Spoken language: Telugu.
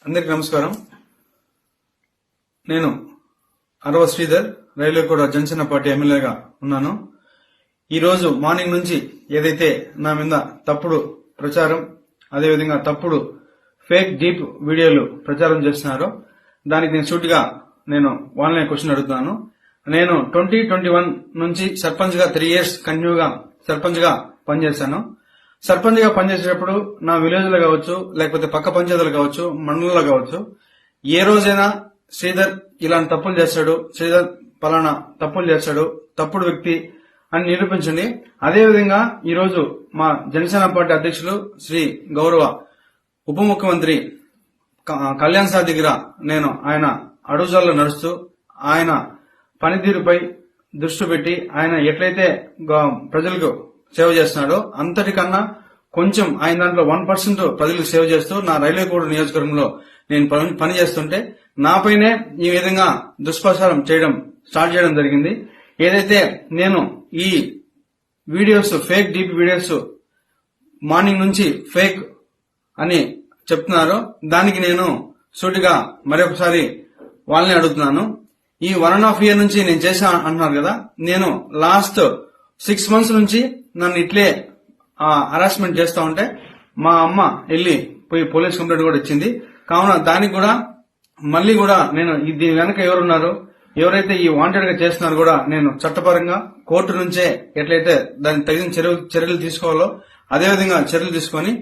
అందరికి నమస్కారం. నేను అరవ శ్రీధర్, రైల్వేకోట జనసేన పార్టీ ఎమ్మెల్యేగా ఉన్నాను. ఈ రోజు మార్నింగ్ నుంచి ఏదైతే నా మీద తప్పుడు ప్రచారం, అదేవిధంగా తప్పుడు ఫేక్ డీప్ వీడియోలు ప్రచారం చేస్తున్నారో దానికి నేను సూటిగా వాళ్ళనే క్వశ్చన్ అడుగుతున్నాను. నేను 2021 నుంచి సర్పంచ్ గా 3 years కంటిన్యూగా సర్పంచ్ గా పనిచేశాను. సర్పంచ్ గా పనిచేసేటప్పుడు నా విలేజ్ లో కావచ్చు, లేకపోతే పక్క పంచాయతీలు కావచ్చు, మండలంలో కావచ్చు, ఏ రోజైనా శ్రీధర్ ఇలాంటి తప్పులు చేస్తాడు, శ్రీధర్ పలానా తప్పులు చేస్తాడు, తప్పుడు వ్యక్తి అని నిరూపించండి. అదేవిధంగా ఈ రోజు మా జనసేన పార్టీ అధ్యక్షులు శ్రీ గౌరవ ఉప ముఖ్యమంత్రి కళ్యాణ్ సార్ దగ్గర ఆయన అడుగుజాల్లో నడుస్తూ ఆయన పనితీరుపై దృష్టి పెట్టి ఆయన ఎట్లయితే ప్రజలకు సేవ చేస్తున్నాడో అంతటికన్నా కొంచెం ఆయన దాంట్లో 1% ప్రజలకు సేవ చేస్తూ నా రైల్వేకోట నియోజకవర్గంలో నేను పని చేస్తుంటే నాపైనే ఈ విధంగా దుష్ప్రచారం స్టార్ట్ చేయడం జరిగింది. ఏదైతే నేను ఈ videos fake deep videos morning నుంచి ఫేక్ అని చెప్తున్నారో దానికి నేను సూటిగా మరొకసారి వాళ్ళని అడుగుతున్నాను. ఈ 1.5 year నుంచి నేను చేశా అంటున్నారు కదా, నేను లాస్ట్ 6 months నుంచి నన్ను ఇట్లే హరాస్మెంట్ చేస్తా ఉంటే మా అమ్మ పోయి పోలీస్ కంప్లైంట్ కూడా ఇచ్చింది. కావున దానికి కూడా మళ్ళీ కూడా నేను దీని వెనక ఎవరున్నారు, ఎవరైతే ఈ వాంటెడ్ గా చేస్తున్నారు కూడా నేను చట్టపరంగా కోర్టు నుంచే ఎట్లయితే దానికి తగిన చర్యలు తీసుకోవాలో అదేవిధంగా చర్యలు తీసుకొని